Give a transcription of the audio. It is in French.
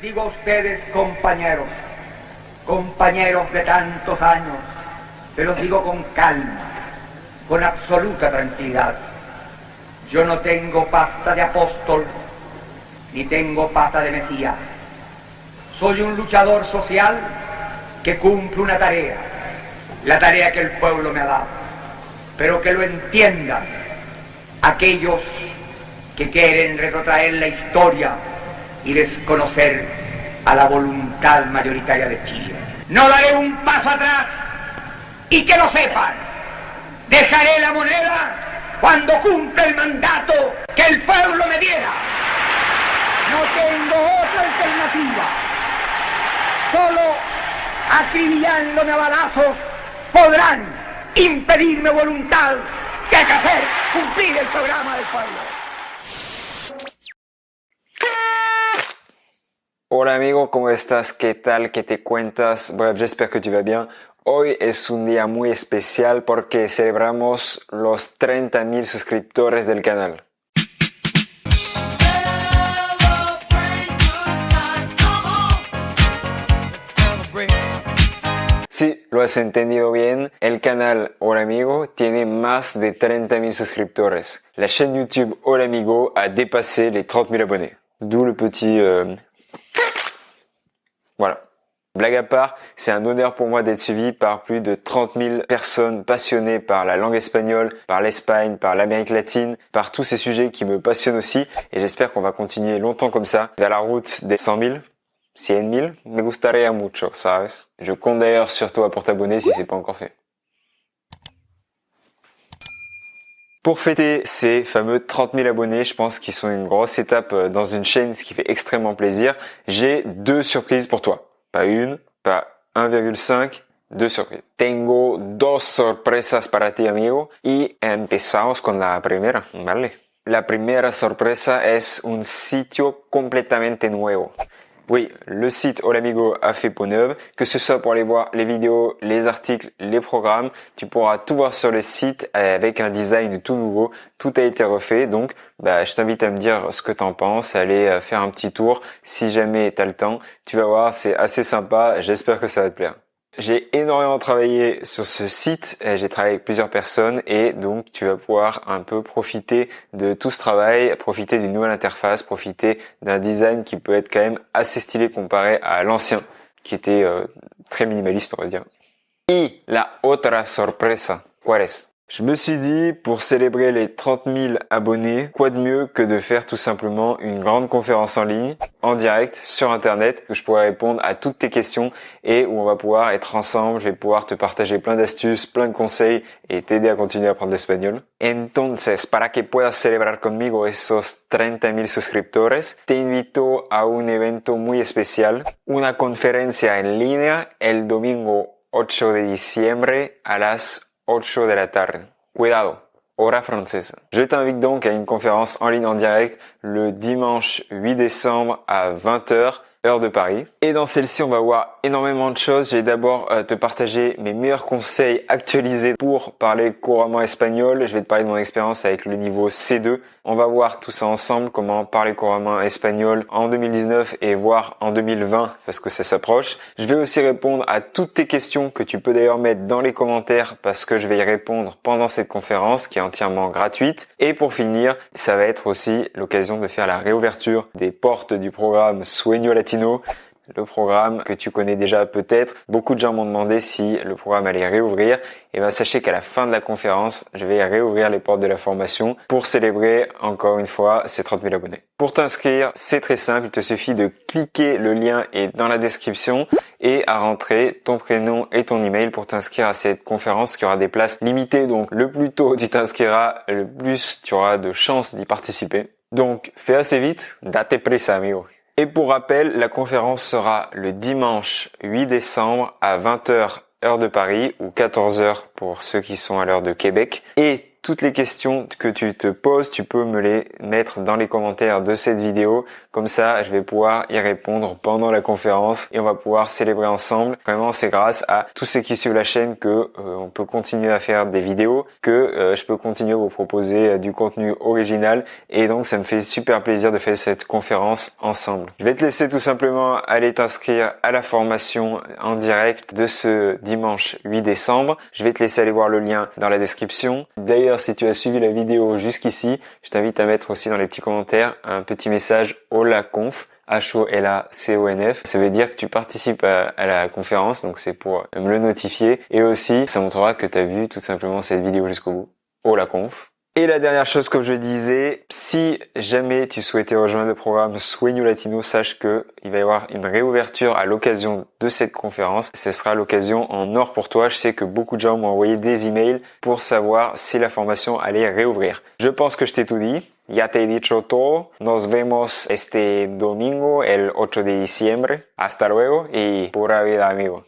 digo a ustedes, compañeros, compañeros de tantos años, se los digo con calma, con absoluta tranquilidad. Yo no tengo pasta de apóstol, ni tengo pasta de Mesías. Soy un luchador social que cumple una tarea, la tarea que el pueblo me ha dado, pero que lo entiendan aquellos que quieren retrotraer la historia y desconocer a la voluntad mayoritaria de Chile. No daré un paso atrás y que lo sepan, dejaré la moneda cuando cumpla el mandato que el pueblo me diera. No tengo otra alternativa. Solo acribillándome a balazos podrán impedirme voluntad que hacer cumplir el programa del pueblo. Hola amigo, ¿cómo estás? ¿Qué tal? ¿Qué te cuentas? Bref, j'espère que tu vas bien. Hoy es un día muy especial porque celebramos los 30.000 suscriptores del canal. Sí, lo has entendido bien, el canal Hola Amigo tiene más de 30.000 suscriptores. La chaîne YouTube Hola Amigo a dépassé les 30.000 abonnés. D'où le petit... Voilà. Blague à part, c'est un honneur pour moi d'être suivi par plus de 30.000 personnes passionnées par la langue espagnole, par l'Espagne, par l'Amérique latine, par tous ces sujets qui me passionnent aussi. Et j'espère qu'on va continuer longtemps comme ça, vers la route des 100.000. 100.000, me gustaría mucho, ¿sabes? Je compte d'ailleurs sur toi pour t'abonner si c'est pas encore fait. Pour fêter ces fameux 30.000 abonnés, je pense qu'ils sont une grosse étape dans une chaîne, ce qui fait extrêmement plaisir. J'ai 2 surprises pour toi. Pas une, pas 1,5, 2 surprises. Tengo 2 sorpresas para ti, amigo. Y empezamos con la primera, ¿vale? La primera sorpresa es un sitio completamente nuevo. Oui, le site Hola Amigo a fait peau neuve, que ce soit pour aller voir les vidéos, les articles, les programmes, tu pourras tout voir sur le site avec un design tout nouveau, tout a été refait, donc je t'invite à me dire ce que t'en penses, aller faire un petit tour, si jamais t'as le temps, tu vas voir, c'est assez sympa, j'espère que ça va te plaire. J'ai énormément travaillé sur ce site, j'ai travaillé avec plusieurs personnes et donc tu vas pouvoir un peu profiter de tout ce travail, profiter d'une nouvelle interface, profiter d'un design qui peut être quand même assez stylé comparé à l'ancien, qui était très minimaliste on va dire. Y la otra sorpresa, ¿cuál es? Je me suis dit, pour célébrer les 30.000 abonnés, quoi de mieux que de faire tout simplement une grande conférence en ligne, en direct, sur internet, où je pourrais répondre à toutes tes questions et où on va pouvoir être ensemble, je vais pouvoir te partager plein d'astuces, plein de conseils et t'aider à continuer à apprendre l'espagnol. Entonces, para que puedas celebrar conmigo esos 30.000 suscriptores, te invito a un evento muy especial, una conferencia en línea el domingo 8 de diciembre a las 8 de la tarde. Cuidado, hora francesa. Je t'invite donc à une conférence en ligne en direct le dimanche 8 décembre à 20h, heure de Paris. Et dans celle-ci, on va voir énormément de choses. Je vais d'abord te partager mes meilleurs conseils actualisés pour parler couramment espagnol. Je vais te parler de mon expérience avec le niveau C2. On va voir tout ça ensemble, comment parler couramment espagnol en 2019 et voir en 2020 parce que ça s'approche. Je vais aussi répondre à toutes tes questions que tu peux d'ailleurs mettre dans les commentaires parce que je vais y répondre pendant cette conférence qui est entièrement gratuite. Et pour finir, ça va être aussi l'occasion de faire la réouverture des portes du programme Sueño Latino. Le programme que tu connais déjà peut-être. Beaucoup de gens m'ont demandé si le programme allait réouvrir. Et sachez qu'à la fin de la conférence, je vais réouvrir les portes de la formation pour célébrer encore une fois ces 30.000 abonnés. Pour t'inscrire, c'est très simple. Il te suffit de cliquer, le lien est dans la description et à rentrer ton prénom et ton email pour t'inscrire à cette conférence qui aura des places limitées. Donc le plus tôt tu t'inscriras, le plus tu auras de chances d'y participer. Donc fais assez vite, date prisa amigo. Et pour rappel, la conférence sera le dimanche 8 décembre à 20h heure de Paris ou 14h pour ceux qui sont à l'heure de Québec. Et toutes les questions que tu te poses, tu peux me les mettre dans les commentaires de cette vidéo. Comme ça, je vais pouvoir y répondre pendant la conférence et on va pouvoir célébrer ensemble. Vraiment, c'est grâce à tous ceux qui suivent la chaîne que on peut continuer à faire des vidéos, que je peux continuer à vous proposer du contenu original et donc ça me fait super plaisir de faire cette conférence ensemble. Je vais te laisser tout simplement aller t'inscrire à la formation en direct de ce dimanche 8 décembre. Je vais te laisser aller voir le lien dans la description. D'ailleurs, si tu as suivi la vidéo jusqu'ici, je t'invite à mettre aussi dans les petits commentaires un petit message HOLACONF. HOLACONF. Ça veut dire que tu participes à la conférence, donc c'est pour me le notifier. Et aussi, ça montrera que tu as vu tout simplement cette vidéo jusqu'au bout. HOLACONF. Et la dernière chose, comme je disais, si jamais tu souhaitais rejoindre le programme Sueño Latino, sache que il va y avoir une réouverture à l'occasion de cette conférence. Ce sera l'occasion en or pour toi. Je sais que beaucoup de gens m'ont envoyé des emails pour savoir si la formation allait réouvrir. Je pense que je t'ai tout dit. Ya te he dicho todo. Nos vemos este domingo, el 8 de diciembre. Hasta luego y pura vida, amigo.